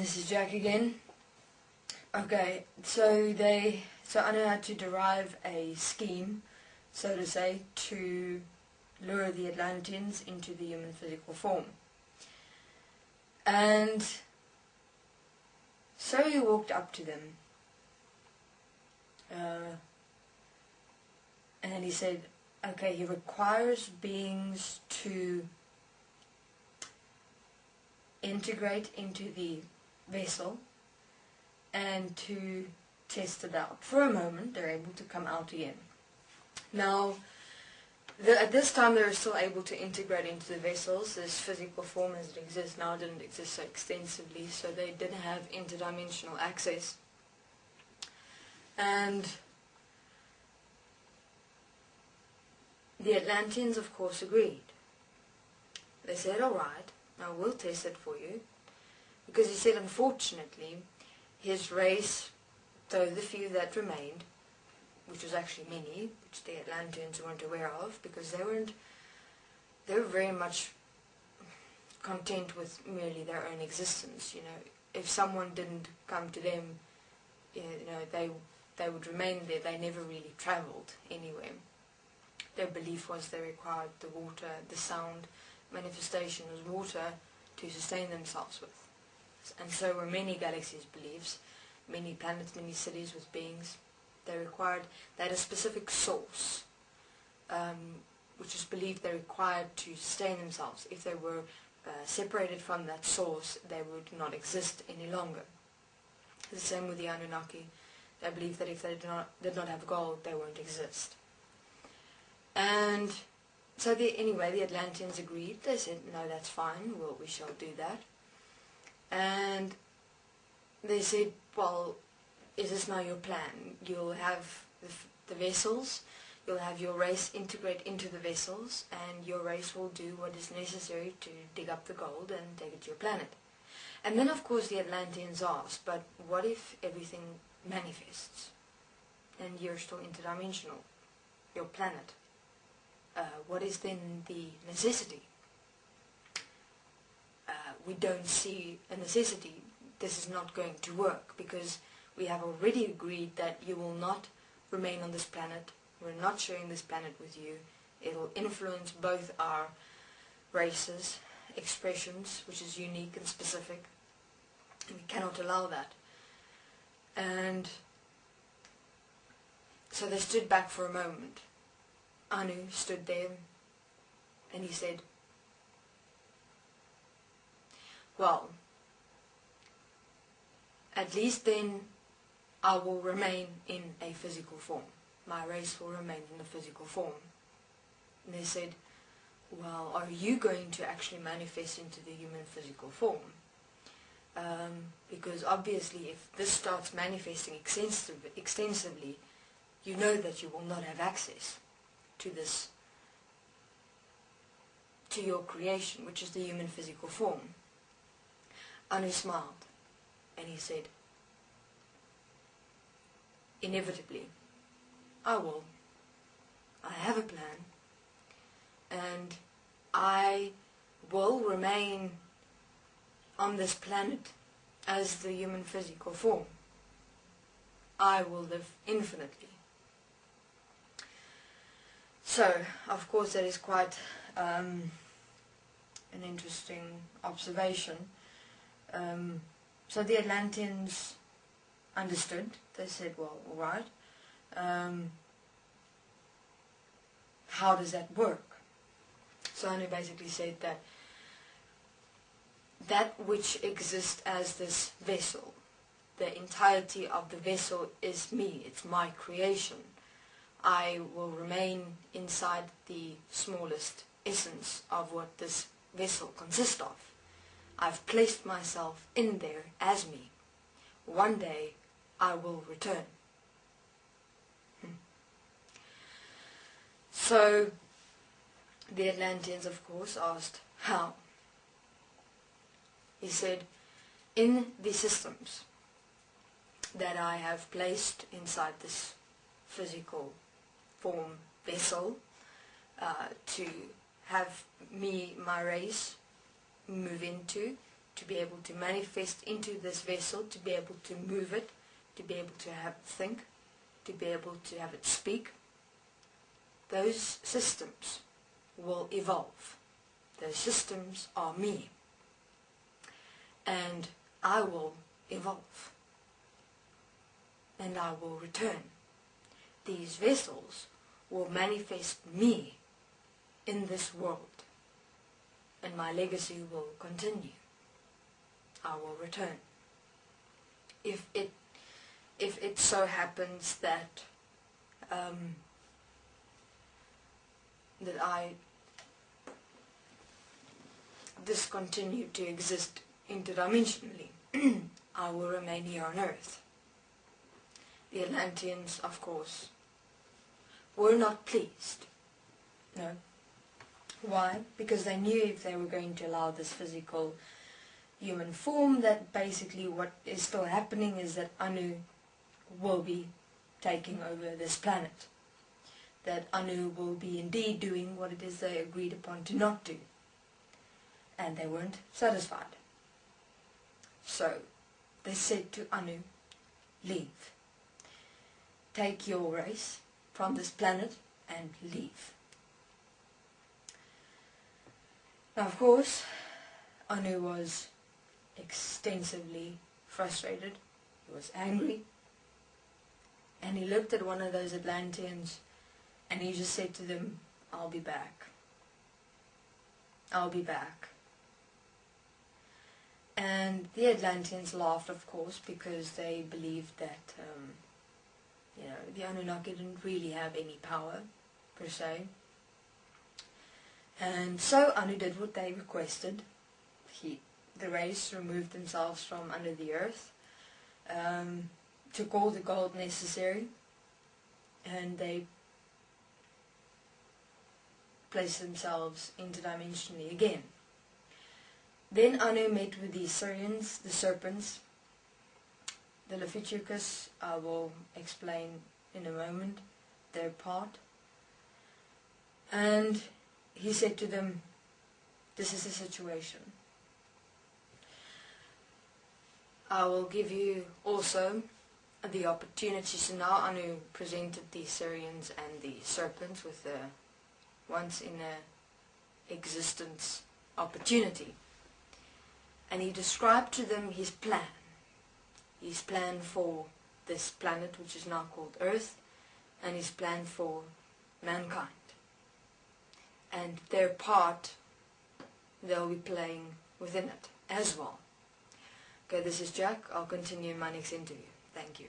This is Jack again. Okay, so Anu had to derive a scheme, so to say, to lure the Atlanteans into the human physical form. And so he walked up to them, and then he said, okay, he requires beings to integrate into the vessel and to test it out. For a moment, they're able to come out again. Now, at this time, they were still able to integrate into the vessels. This physical form as it exists now didn't exist so extensively, so they didn't have interdimensional access. And the Atlanteans, of course, agreed. They said, all right, now we'll test it for you. Because he said, unfortunately, his race, though the few that remained, which was actually many, which the Atlanteans weren't aware of, because they were very much content with merely their own existence. You know, if someone didn't come to them, you know, they would remain there. They never really travelled anywhere. Their belief was they required the water, the sound manifestation was water to sustain themselves with. And so were many galaxies' beliefs, many planets, many cities with beings. They had a specific source, which was believed they required to sustain themselves. If they were separated from that source, they would not exist any longer. The same with the Anunnaki. They believed that if they did not have gold, they won't exist. And so anyway, the Atlanteans agreed. They said, no, that's fine, we shall do that. And they said, well, is this now your plan? You'll have the vessels, you'll have your race integrate into the vessels, and your race will do what is necessary to dig up the gold and take it to your planet. And then, of course, the Atlanteans asked, but what if everything manifests and you're still interdimensional, your planet? What is then the necessity? We don't see a necessity. This is not going to work because we have already agreed that you will not remain on this planet. We're not sharing this planet with you. It'll influence both our races, expressions, which is unique and specific. And we cannot allow that. And so they stood back for a moment. Anu stood there and he said, well, at least then I will remain in a physical form. My race will remain in a physical form. And they said, well, are you going to actually manifest into the human physical form? Because obviously if this starts manifesting extensively, you know that you will not have access to this, to your creation, which is the human physical form. Anu smiled and he said, inevitably, I will. I have a plan and I will remain on this planet as the human physical form. I will live infinitely. So, of course, that is quite an interesting observation. So the Atlanteans understood. They said, well, all right. How does that work? So Anu basically said that which exists as this vessel, the entirety of the vessel is me, it's my creation. I will remain inside the smallest essence of what this vessel consists of. I've placed myself in there as me. One day I will return. So the Atlanteans, of course, asked, how? He said, in the systems that I have placed inside this physical form vessel to have me, my race, move into to be able to manifest into this vessel, to be able to move it, to be able to have it think, to be able to have it speak. Those systems will evolve. Those systems are me. And I will evolve. And I will return. These vessels will manifest me in this world. And my legacy will continue. I will return. If it so happens that that I discontinue to exist interdimensionally, I will remain here on Earth. The Atlanteans, of course, were not pleased. No. Why? Because they knew if they were going to allow this physical human form, that basically what is still happening is that Anu will be taking over this planet. That Anu will be indeed doing what it is they agreed upon to not do. And they weren't satisfied. So they said to Anu, leave. Take your race from this planet and leave. Now, of course, Anu was extensively frustrated. He was angry. And he looked at one of those Atlanteans and he just said to them, I'll be back. I'll be back. And the Atlanteans laughed, of course, because they believed that, the Anunnaki didn't really have any power, per se. And so Anu did what they requested. The race removed themselves from under the earth, took all the gold necessary, and they placed themselves interdimensionally again. Then Anu met with the Syrians, the serpents, the Leviticus. I will explain in a moment their part. And he said to them, this is the situation. I will give you also the opportunity. So now Anu presented the Syrians and the serpents with the once in a existence opportunity. And he described to them his plan for this planet, which is now called Earth, and his plan for mankind. And their part they'll be playing within it as well. Okay, this is Jack. I'll continue in my next interview. Thank you.